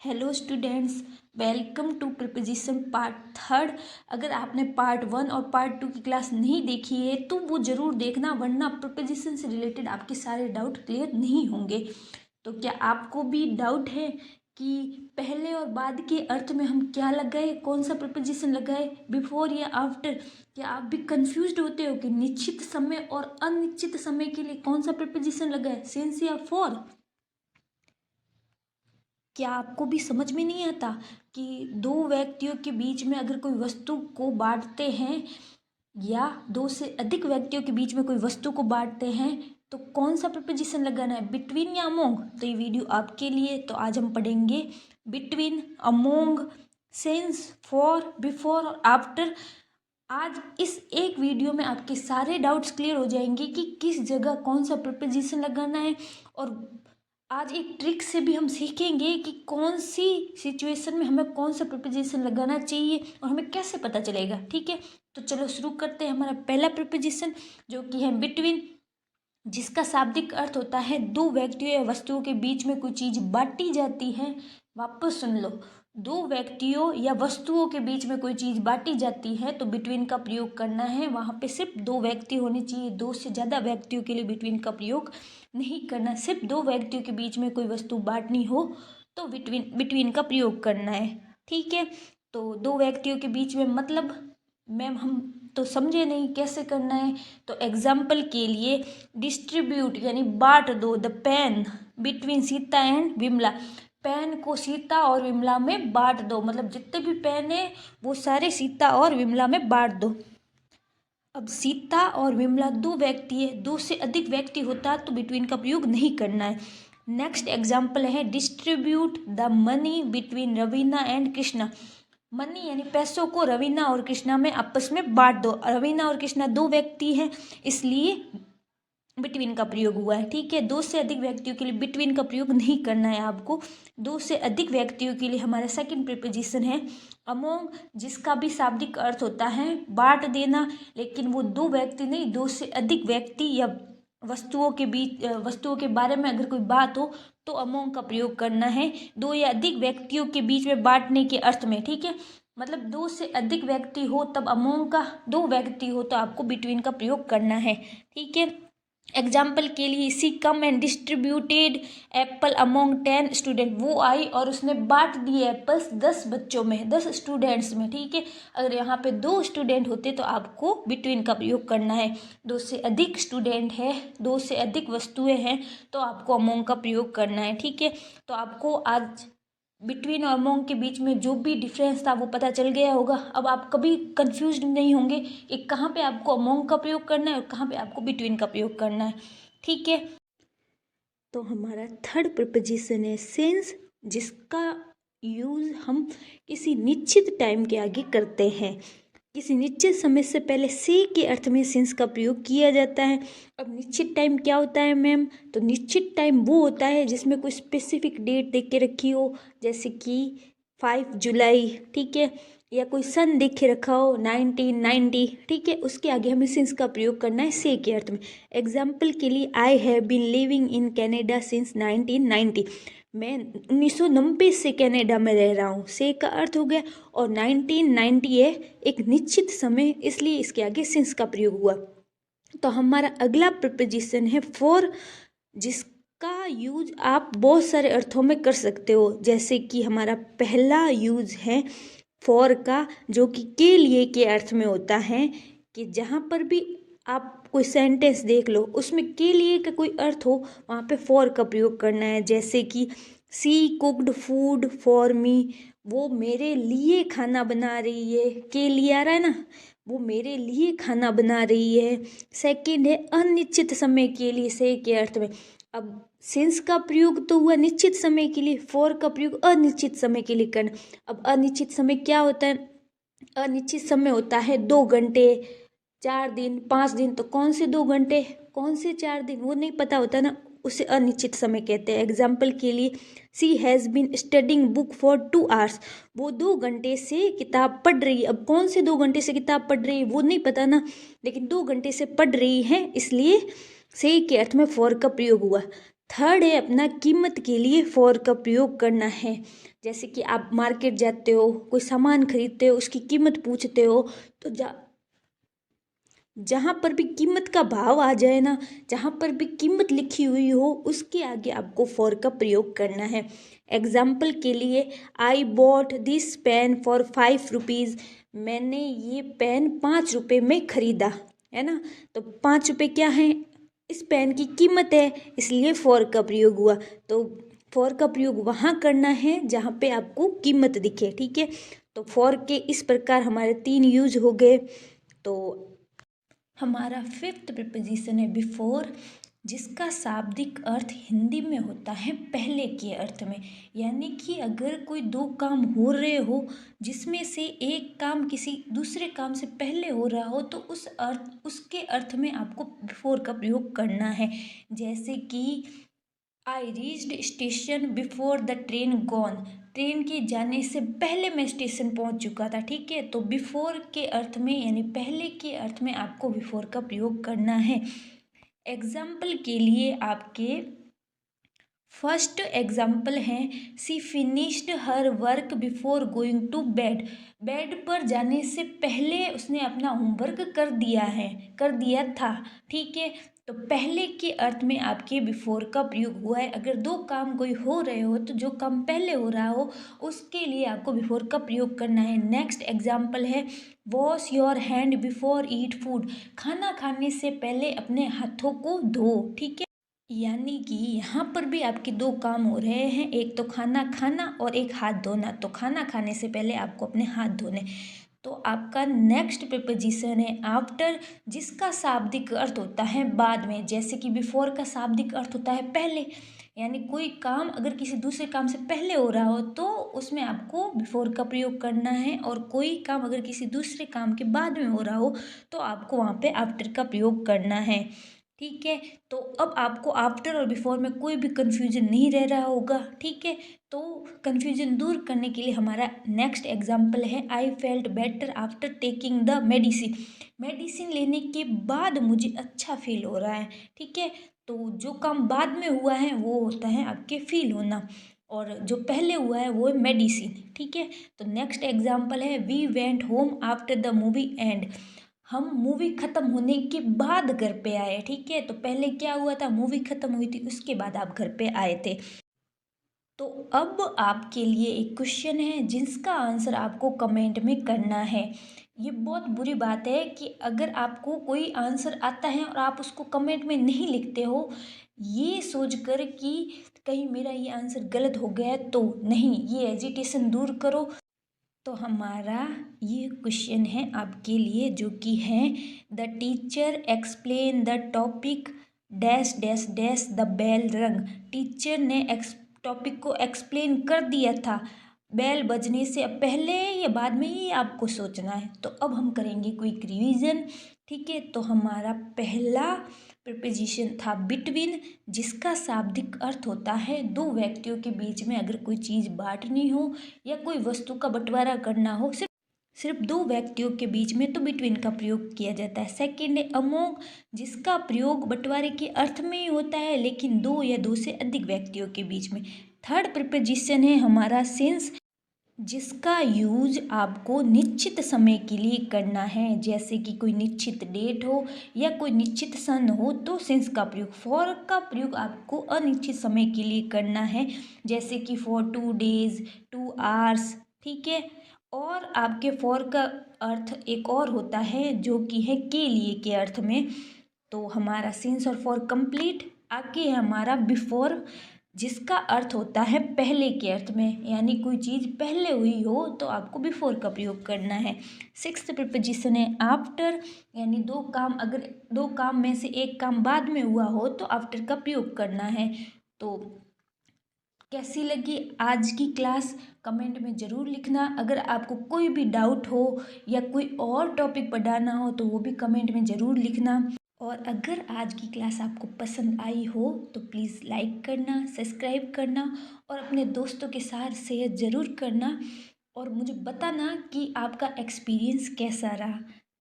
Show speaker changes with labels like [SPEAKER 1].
[SPEAKER 1] Hello students, welcome to preposition part third. अगर आपने part one और पार्ट टू की क्लास नहीं देखी है तो वो ज़रूर देखना, वरना प्रीपोजिशन से रिलेटेड आपके सारे डाउट क्लियर नहीं होंगे। तो क्या आपको भी डाउट है कि पहले और बाद के अर्थ में हम क्या लगाए, कौन सा प्रीपोजिशन लगाए, बिफोर या आफ्टर? क्या आप भी कंफ्यूज्ड होते हो कि निश्चित समय और अनिश्चित समय के लिए कौन सा प्रीपोजिशन लगाए, सिंस या फॉर? क्या आपको भी समझ में नहीं आता कि दो व्यक्तियों के बीच में अगर कोई वस्तु को बांटते हैं या दो से अधिक व्यक्तियों के बीच में कोई वस्तु को बांटते हैं तो कौन सा प्रपोजिशन लगाना है, बिटवीन या अमोंग? तो ये वीडियो आपके लिए। तो आज हम पढ़ेंगे between, among, since, for, before और आफ्टर। आज इस एक वीडियो में आपके सारे डाउट्स क्लियर हो जाएंगे कि किस जगह कौन सा प्रपोजिशन लगाना है। और आज एक ट्रिक से भी हम सीखेंगे कि कौन सी सिचुएशन में हमें कौन सा प्रिपोजिशन लगाना चाहिए और हमें कैसे पता चलेगा। ठीक है, तो चलो शुरू करते हैं। हमारा पहला प्रिपोजिशन जो कि है बिटवीन, जिसका शाब्दिक अर्थ होता है दो व्यक्तियों या वस्तुओं के बीच में कोई चीज बांटी जाती है। वापस सुन लो, दो व्यक्तियों या वस्तुओं के बीच में कोई चीज बांटी जाती है तो बिटवीन का प्रयोग करना है। वहां पे सिर्फ दो व्यक्ति होने चाहिए, दो से ज्यादा व्यक्तियों के लिए बिटवीन का प्रयोग नहीं करना। सिर्फ दो व्यक्तियों के बीच में कोई वस्तु बांटनी हो तो बिटवीन बिटवीन का प्रयोग करना है। ठीक है, तो दो व्यक्तियों के बीच में मतलब मैम हम तो समझे नहीं कैसे करना है। तो एग्जाम्पल के लिए डिस्ट्रीब्यूट यानी बांट दो the pen between Sita and Vimala. Pen को सीता और विमला में बांट दो, मतलब जितने भी पेन है वो सारे सीता और विमला में बांट दो। अब सीता और विमला दो व्यक्ति है, दो से अधिक व्यक्ति होता तो बिटवीन का प्रयोग नहीं करना है। नेक्स्ट एग्जाम्पल है distribute the money between Raveena and Krishna. Money यानी पैसों को रवीना और कृष्णा में आपस में बांट दो। रवीना और कृष्णा दो व्यक्ति हैं इसलिए बिटवीन का प्रयोग हुआ है। ठीक है, दो से अधिक व्यक्तियों के लिए बिटवीन का प्रयोग नहीं करना है आपको। दो से अधिक व्यक्तियों के लिए हमारा सेकंड प्रीपोजिशन है अमोंग, जिसका भी शाब्दिक अर्थ होता है बांट देना, लेकिन वो दो व्यक्ति नहीं, दो से अधिक व्यक्ति या वस्तुओं के बीच वस्तुओं के बारे में अगर कोई बात हो तो अमोंग का प्रयोग करना है, दो या अधिक व्यक्तियों के बीच में बांटने के अर्थ में। ठीक है, मतलब दो से अधिक व्यक्ति हो तब अमोंग का, दो व्यक्ति हो तो आपको बिटवीन का प्रयोग करना है। ठीक है, एग्जाम्पल के लिए she come and distributed apple among 10 student. वो आई और उसने बांट दिए एप्पल्स 10 बच्चों में, 10 स्टूडेंट्स में। ठीक है, अगर यहाँ पे दो स्टूडेंट होते तो आपको बिटवीन का प्रयोग करना है। दो से अधिक स्टूडेंट है, दो से अधिक वस्तुएं हैं तो आपको अमोंग का प्रयोग करना है। ठीक है, तो आपको आज बिटवीन और अमोंग के बीच में जो भी डिफरेंस था वो पता चल गया होगा। अब आप कभी कंफ्यूज नहीं होंगे कि कहाँ पे आपको अमोंग का प्रयोग करना है और कहाँ पे आपको बिटवीन का प्रयोग करना है। ठीक है, तो हमारा थर्ड प्रपोजिशन है सिंस, जिसका यूज हम किसी निश्चित टाइम के आगे करते हैं। किसी निश्चित समय से पहले से के अर्थ में सिंस का प्रयोग किया जाता है। अब निश्चित टाइम क्या होता है मैम? तो निश्चित टाइम वो होता है जिसमें कोई स्पेसिफिक डेट देख के रखी हो, जैसे कि 5 जुलाई। ठीक है, या कोई सन देख के रखा हो 1990। ठीक है, उसके आगे हमें सिंस का प्रयोग करना है से के अर्थ में। एग्जाम्पल के लिए I have been living in Canada since 1990। मैं 1990 से कनाडा में रह रहा हूँ, से का अर्थ हो गया, और 1990 है एक निश्चित समय, इसलिए इसके आगे सिंस का प्रयोग हुआ। तो हमारा अगला प्रपोजिशन है फॉर, जिसका यूज आप बहुत सारे अर्थों में कर सकते हो। जैसे कि हमारा पहला यूज है फॉर का, जो कि के लिए के अर्थ में होता है कि जहाँ पर भी आप कोई सेंटेंस देख लो उसमें के लिए का कोई अर्थ हो वहाँ पे फॉर का प्रयोग करना है। जैसे कि सी कुक्ड फूड फॉर मी, वो मेरे लिए खाना बना रही है, के लिए आ रहा है ना, वो मेरे लिए खाना बना रही है। सेकंड है अनिश्चित समय के लिए से के अर्थ में। अब सिंस का प्रयोग तो हुआ निश्चित समय के लिए, फॉर का प्रयोग अनिश्चित समय के लिए करना। अब अनिश्चित समय क्या होता है? अनिश्चित समय होता है 2 घंटे, 4 दिन, 5 दिन। तो कौन से 2 घंटे, कौन से 4 दिन, वो नहीं पता होता ना, उसे अनिश्चित समय कहते हैं। एग्जाम्पल के लिए she has been studying book for 2 hours, वो 2 घंटे से किताब पढ़ रही है। अब कौन से 2 घंटे से किताब पढ़ रही है वो नहीं पता ना, लेकिन 2 घंटे से पढ़ रही है, इसलिए से के अर्थ में फॉर का प्रयोग हुआ। थर्ड है अपना कीमत के लिए फॉर का प्रयोग करना है। जैसे कि आप मार्केट जाते हो, कोई सामान खरीदते हो, उसकी कीमत पूछते हो, तो जहाँ पर भी कीमत का भाव आ जाए ना, जहाँ पर भी कीमत लिखी हुई हो, उसके आगे आपको फॉर का प्रयोग करना है। एग्जाम्पल के लिए, I bought this pen for 5 rupees. मैंने ये पेन 5 रुपये में खरीदा, है ना। तो 5 रुपये क्या है, इस पेन की कीमत है, इसलिए फॉर का प्रयोग हुआ। तो फॉर का प्रयोग वहाँ करना है जहाँ पे आपको कीमत दिखे, ठीक है। तो फॉर के इस प्रकार हमारे 3 यूज हो गए। तो हमारा फिफ्थ प्रिपोजिशन है बिफोर, जिसका शाब्दिक अर्थ हिंदी में होता है पहले के अर्थ में। यानी कि अगर कोई दो काम हो रहे हो, जिसमें से एक काम किसी दूसरे काम से पहले हो रहा हो, तो उसके अर्थ में आपको बिफोर का प्रयोग करना है। जैसे कि I reached station before the train gone. Train के जाने से पहले मैं स्टेशन पहुंच चुका था, ठीक है। तो बिफोर के अर्थ में यानी पहले के अर्थ में आपको बिफोर का प्रयोग करना है। एग्जाम्पल के लिए आपके फर्स्ट एग्जाम्पल है, she finished her work before going to bed. Bed पर जाने से पहले उसने अपना होमवर्क कर दिया था, ठीक है। तो पहले के अर्थ में आपके बिफोर का प्रयोग हुआ है। अगर दो काम कोई हो रहे हो, तो जो काम पहले हो रहा हो उसके लिए आपको बिफोर का प्रयोग करना है। नेक्स्ट एग्जाम्पल है, wash your hand before eat food. खाना खाने से पहले अपने हाथों को धो, ठीक है। यानी कि यहाँ पर भी आपके दो काम हो रहे हैं, एक तो खाना खाना और एक हाथ धोना। तो खाना खाने से पहले आपको अपने हाथ धोने। तो आपका नेक्स्ट प्रिपोजिशन है आफ्टर, जिसका शाब्दिक अर्थ होता है बाद में। जैसे कि बिफोर का शाब्दिक अर्थ होता है पहले, यानी कोई काम अगर किसी दूसरे काम से पहले हो रहा हो तो उसमें आपको बिफोर का प्रयोग करना है, और कोई काम अगर किसी दूसरे काम के बाद में हो रहा हो तो आपको वहाँ पे आफ्टर का प्रयोग करना है, ठीक है। तो अब आपको आफ्टर और बिफोर में कोई भी कंफ्यूजन नहीं रह रहा होगा, ठीक है। तो कंफ्यूजन दूर करने के लिए हमारा नेक्स्ट एग्जाम्पल है, I felt better after taking the medicine. Medicine लेने के बाद मुझे अच्छा फील हो रहा है, ठीक है। तो जो काम बाद में हुआ है वो होता है आपके फील होना, और जो पहले हुआ है वो है मेडिसिन, ठीक है। तो नेक्स्ट एग्जाम्पल है, we went home after the movie end. हम मूवी ख़त्म होने के बाद घर पे आए, ठीक है। तो पहले क्या हुआ था, मूवी ख़त्म हुई थी, उसके बाद आप घर पे आए थे। तो अब आपके लिए एक क्वेश्चन है जिसका आंसर आपको कमेंट में करना है। ये बहुत बुरी बात है कि अगर आपको कोई आंसर आता है और आप उसको कमेंट में नहीं लिखते हो, ये सोचकर कि कहीं मेरा ये आंसर गलत हो गया है। तो नहीं, ये एजिटेशन दूर करो। तो हमारा ये क्वेश्चन है आपके लिए, जो कि है, the teacher explain the topic dash dash dash the bell rang. Teacher ने टॉपिक को एक्सप्लेन कर दिया था, बेल बजने से पहले या बाद में, ही आपको सोचना है। तो अब हम करेंगे क्विक रिवीजन, ठीक है। तो हमारा पहला प्रपोजिशन था बिटवीन, जिसका शाब्दिक अर्थ होता है दो व्यक्तियों के बीच में अगर कोई चीज़ बांटनी हो या कोई वस्तु का बंटवारा करना हो, सिर्फ दो व्यक्तियों के बीच में, तो बिटवीन का प्रयोग किया जाता है। सेकंड है अमोंग, जिसका प्रयोग बंटवारे के अर्थ में ही होता है लेकिन दो या दो से अधिक व्यक्तियों के बीच में। थर्ड प्रिपोजिशन है हमारा सिंस, जिसका यूज आपको निश्चित समय के लिए करना है। जैसे कि कोई निश्चित डेट हो या कोई निश्चित सन हो तो सिंस का प्रयोग। फॉर का प्रयोग आपको अनिश्चित समय के लिए करना है, जैसे कि फॉर 2 days, 2 hours, ठीक है। और आपके फॉर का अर्थ एक और होता है जो कि है के लिए के अर्थ में। तो हमारा सिंस और फॉर कंप्लीट। आगे है हमारा बिफोर, जिसका अर्थ होता है पहले के अर्थ में, यानी कोई चीज़ पहले हुई हो तो आपको बिफोर का प्रयोग करना है। सिक्स्थ प्रिपोजिशन है आफ्टर, यानी अगर दो काम में से एक काम बाद में हुआ हो तो आफ्टर का प्रयोग करना है। तो कैसी लगी आज की क्लास, कमेंट में ज़रूर लिखना। अगर आपको कोई भी डाउट हो या कोई और टॉपिक पढ़ाना हो तो वो भी कमेंट में ज़रूर लिखना। और अगर आज की क्लास आपको पसंद आई हो तो प्लीज़ लाइक करना, सब्सक्राइब करना और अपने दोस्तों के साथ शेयर ज़रूर करना, और मुझे बताना कि आपका एक्सपीरियंस कैसा रहा।